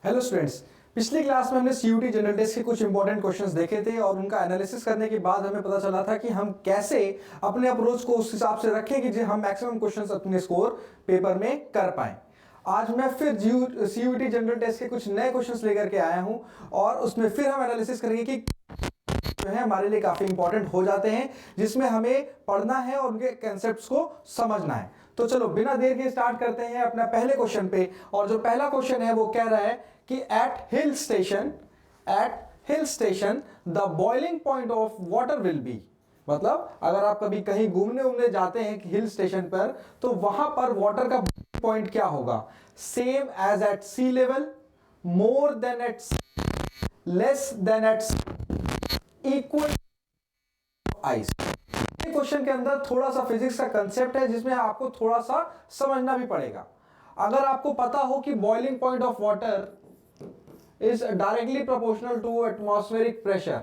Hello students, पिछली class में हमने सीयूटी जनरल टेस्ट के कुछ इंपॉर्टेंट क्वेश्चंस देखे थे और उनका एनालिसिस करने के बाद हमें पता चला था कि हम कैसे अपने अप्रोच को उस हिसाब से रखें कि हम मैक्सिमम क्वेश्चंस अपने स्कोर पेपर में कर पाएं। आज मैं फिर सीयूटी जनरल टेस्ट के कुछ नए क्वेश्चंस लेकर के आया हूं और उसमें फिर हम एनालिसिस करेंगे कि जो है हमारे लिए काफी इंपॉर्टेंट हो जाते हैं, जिसमें हमें पढ़ना है और उनके कॉन्सेप्ट्स को समझना है। तो चलो बिना देर के स्टार्ट करते हैं अपना पहले क्वेश्चन पे। और जो पहला क्वेश्चन है वो कह रहा है कि at hill station the boiling point of water will be. मतलब अगर आप कभी कहीं घूमने उमने जाते हैं हिल स्टेशन पर, तो वहां पर वाटर का पॉइंट क्या होगा? Same as at C level, more than at, less than at, equal ice. Question के अंदर थोड़ा सा फिजिक्स का कंसेप्ट है जिसमें आपको थोड़ा सा समझना भी पड़ेगा। अगर आपको पता हो कि boiling point of water is directly proportional to atmospheric pressure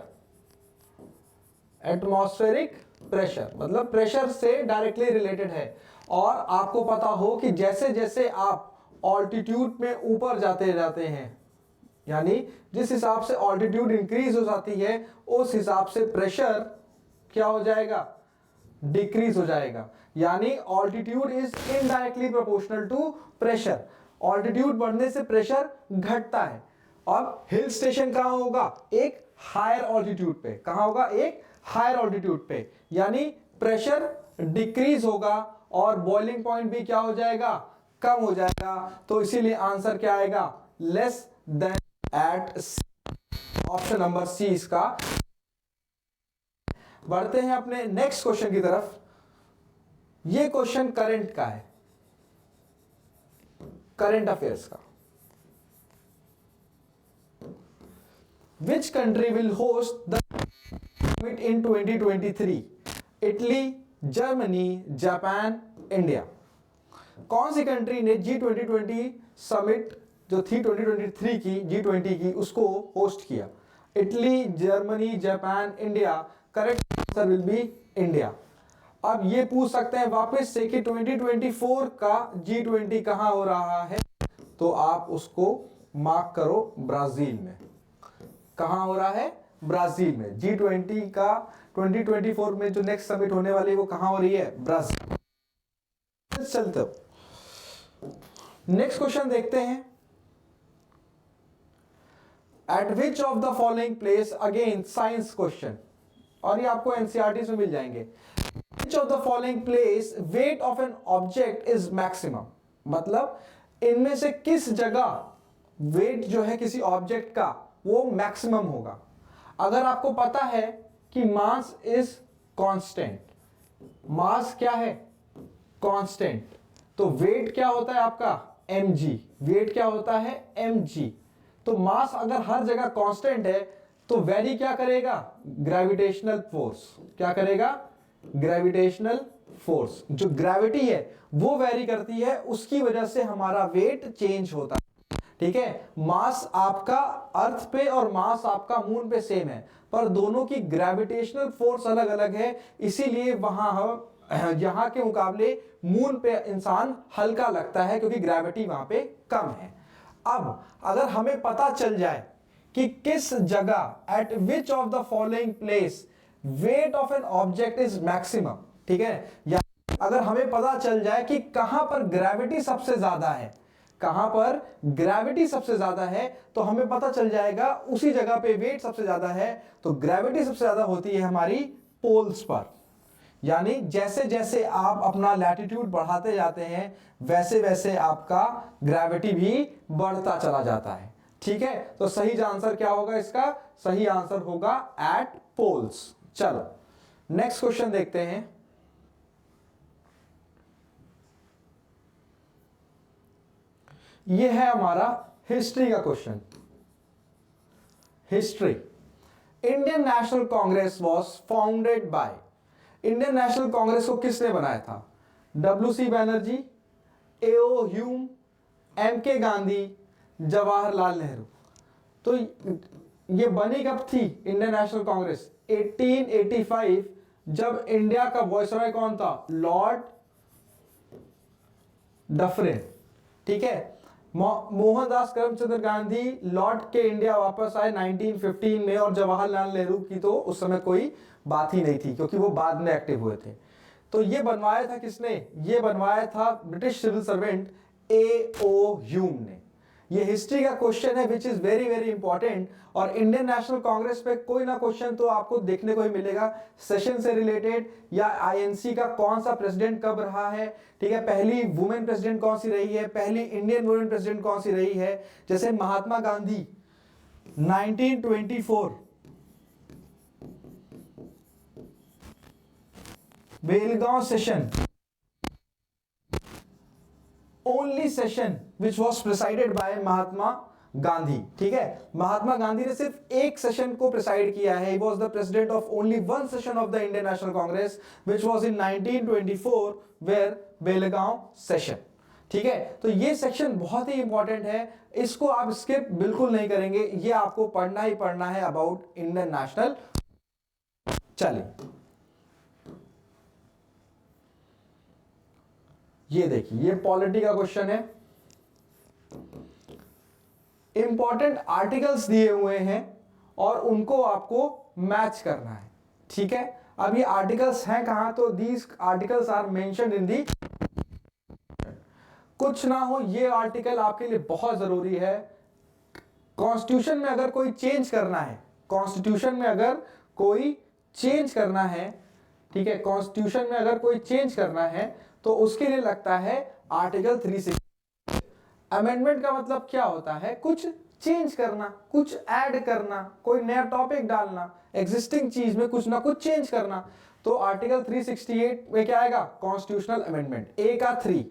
मतलब प्रेशर से डायरेक्टली रिलेटेड है, और आपको पता हो कि जैसे जैसे आप ऑल्टीट्यूड में ऊपर जाते हैं, यानी जिस हिसाब से ऑल्टीट्यूड इंक्रीज हो जाती है उस हिसाब से प्रेशर क्या हो जाएगा? डिक्रीज हो जाएगा। यानी altitude is indirectly proportional to pressure. Altitude बढ़ने से प्रेशर घटता है। अब हिल स्टेशन कहां होगा? एक हायर ऑल्टीट्यूड पे। कहां होगा? एक हायर ऑल्टीट्यूड पे। यानी प्रेशर डिक्रीज होगा और बॉइलिंग पॉइंट भी क्या हो जाएगा? कम हो जाएगा। तो इसीलिए आंसर क्या आएगा? लेस देन एट सी। ऑप्शन नंबर सी इसका। बढ़ते हैं अपने नेक्स्ट क्वेश्चन की तरफ। यह क्वेश्चन करंट का है, करंट अफेयर्स का। Which country will host the summit in 2023? Italy, Germany, Japan, India. कौन सी कंट्री ने G20 समिट जो थी 2023 की, G20 की, उसको होस्ट किया? Italy, Germany, Japan, India. Correct answer will be India. अब ये पूछ सकते हैं वापस से कि 2024 का G20 कहां हो रहा है, तो आप उसको मार्क करो ब्राजील में। कहां हो रहा है? ब्राजील में। G20 का 2024 में जो नेक्स्ट समिट होने वाली है वो कहां हो रही है? ब्राजील। चलते नेक्स्ट क्वेश्चन देखते हैं। Eight which of the following place, again science question, और ये आपको एनसीईआरटी में मिल जाएंगे। Which of the following place weight of an object is maximum? मतलब इनमें से किस जगह वेट जो है किसी ऑब्जेक्ट का वो मैक्सिमम होगा? अगर आपको पता है कि मास इज कांस्टेंट, मास क्या है? कांस्टेंट, तो वेट क्या होता है आपका? mg। वेट क्या होता है? mg। तो मास अगर हर जगह कांस्टेंट है तो वेरी क्या करेगा? Gravitational force. क्या करेगा? Gravitational force. जो ग्रेविटी है वो वेरी करती है, उसकी वजह से हमारा वेट चेंज होता है। ठीक है, मास आपका अर्थ पे और मास आपका मून पे सेम है, पर दोनों की ग्रेविटेशनल फोर्स अलग अलग है। इसीलिए वहां हम यहां के मुकाबले मून पे इंसान हल्का लगता है क्योंकि ग्रेविटी वहां पे कम है। अब अगर हमें पता चल जाए कि किस जगह, eight which of the following place weight of an object is maximum, ठीक है, या अगर हमें पता चल जाए कि कहां पर ग्रेविटी सबसे ज्यादा है, कहां पर ग्रेविटी सबसे ज्यादा है, तो हमें पता चल जाएगा उसी जगह पे वेट सबसे ज्यादा है। तो ग्रेविटी सबसे ज्यादा होती है हमारी पोल्स पर। यानी जैसे जैसे आप अपना लैटिट्यूड बढ़ाते जाते हैं वैसे वैसे आपका ग्रेविटी भी बढ़ता चला जाता है। ठीक है, तो सही आंसर क्या होगा इसका? सही आंसर होगा एट पोल्स। चलो नेक्स्ट क्वेश्चन देखते हैं। यह है हमारा हिस्ट्री का question. History. Indian National Congress was founded by. Indian National Congress को किसने बनाया था? WC Banerjee, A.O. Hume, M.K. Gandhi, Jawaharlal Nehru. तो ये बनी कब थी इंडियन नेशनल कांग्रेस? 1885, जब इंडिया का वायसरॉय कौन था? Lord Dufferin. ठीक है, मोहनदास करमचंद गांधी लौट के इंडिया वापस आए 1915 में, और जवाहरलाल नेहरू की तो उस समय कोई बात ही नहीं थी क्योंकि वो बाद में एक्टिव हुए थे। तो ये बनवाया था किसने? ये बनवाया था British civil servant A.O. Hume ने। ये हिस्ट्री का क्वेश्चन है which is very very important, और इंडियन नेशनल कांग्रेस पे कोई ना क्वेश्चन तो आपको देखने को ही मिलेगा सेशन से रिलेटेड, या आईएनसी का कौन सा प्रेसिडेंट कब रहा है, ठीक है, पहली वुमेन प्रेसिडेंट कौन सी रही है, पहली इंडियन वुमेन प्रेसिडेंट कौन सी रही है। जैसे Mahatma Gandhi 1924 Belgaum session, only session which was presided by Mahatma Gandhi, ठीक है। महात्मा गांधी ने सिर्फ एक सेशन को प्रिसाइड किया है। He was the president of only one session of the Indian National Congress which was in 1924 where Belgaum session, ठीक है। तो ये सेक्शन बहुत ही इंपॉर्टेंट है, इसको आप स्किप बिल्कुल नहीं करेंगे, ये आपको पढ़ना ही पढ़ना है अबाउट इंडियन नेशनल। चलिए ये देखिए, ये पॉलिटी का क्वेश्चन है। इंपॉर्टेंट आर्टिकल्स दिए हुए हैं और उनको आपको मैच करना है, ठीक है। अब ये आर्टिकल्स हैं कहां? तो these articles are mentioned in the, कुछ ना हो ये आर्टिकल आपके लिए बहुत जरूरी है। कॉन्स्टिट्यूशन में अगर कोई चेंज करना है, कॉन्स्टिट्यूशन में अगर कोई चेंज करना है, ठीक है, कॉन्स्टिट्यूशन में अगर कोई चेंज करना है तो उसके लिए लगता है आर्टिकल 360। अमेंडमेंट का मतलब क्या होता है? कुछ चेंज करना, कुछ ऐड करना, कोई नया टॉपिक डालना, एग्जिस्टिंग चीज में कुछ ना कुछ चेंज करना। तो आर्टिकल 368 में क्या आएगा? कॉन्स्टिट्यूशनल अमेंडमेंट, ए का 3।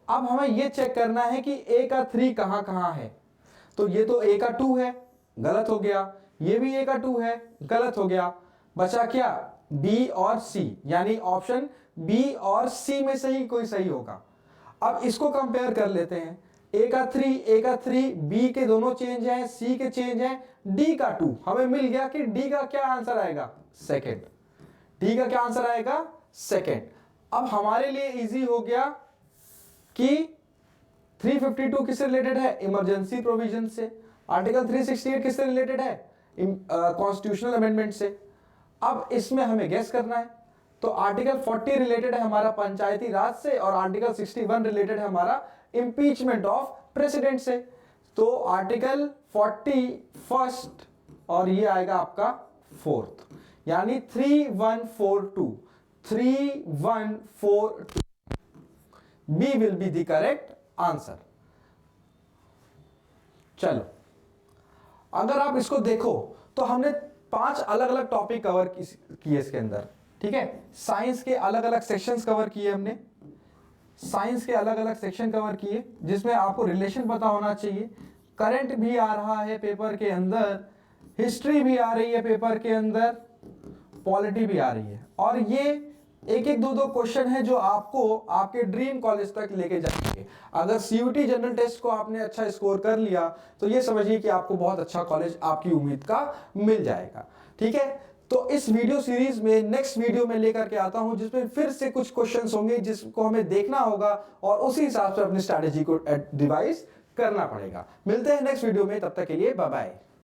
अब हमें यह चेक करना है कि ए का 3 कहां कहां है। तो ये तो ए का 2 है, गलत हो गया, ये भी ए का 2 है, गलत हो गया, बचा क्या? बी और सी, यानी ऑप्शन बी और सी में से ही कोई सही होगा। अब इसको कंपेयर कर लेते हैं, ए का 3, बी के दोनों चेंज हैं, सी के चेंज हैं, डी का 2। हमें मिल गया कि डी का क्या आंसर आएगा? सेकंड। डी का क्या आंसर आएगा? सेकंड। अब हमारे लिए इजी हो गया कि 352 किससे रिलेटेड है? इमरजेंसी प्रोविजन से। आर्टिकल 368 किससे रिलेटेड है? कॉन्स्टिट्यूशनल अमेंडमेंट से। अब इसमें हमें गेस करना है, तो आर्टिकल 40 रिलेटेड है हमारा पंचायती राज से, और आर्टिकल 61 रिलेटेड है हमारा इंपीचमेंट ऑफ प्रेसिडेंट से। तो आर्टिकल 40 फर्स्ट और ये आएगा आपका फोर्थ, यानी 3142, 3142 B will be the correct answer. चलो अगर आप इसको देखो तो हमने 5 अलग अलग टॉपिक कवर किए इसके अंदर, ठीक है। साइंस के अलग अलग सेक्शंस कवर किए हमने, साइंस के अलग अलग सेक्शन कवर किए जिसमें आपको रिलेशन पता होना चाहिए। करंट भी आ रहा है पेपर के अंदर, हिस्ट्री भी आ रही है पेपर के अंदर, पॉलिटी भी आ रही है, और ये एक एक दो क्वेश्चन है जो आपको आपके ड्रीम कॉलेज तक लेके जाएंगे। अगर सीयूटी जनरल टेस्ट को आपने अच्छा स्कोर कर लिया तो ये समझिए कि आपको बहुत अच्छा कॉलेज आपकी उम्मीद का मिल जाएगा, ठीक है। तो इस वीडियो सीरीज में नेक्स्ट वीडियो में लेकर के आता हूं जिसमें फिर से कुछ क्वेश्चंस होंगे जिसको हमें देखना होगा और उसी हिसाब से अपनी स्ट्रैटेजी को डिवाइस करना पड़ेगा। मिलते हैं नेक्स्ट वीडियो में, तब तक के लिए बाय बाय।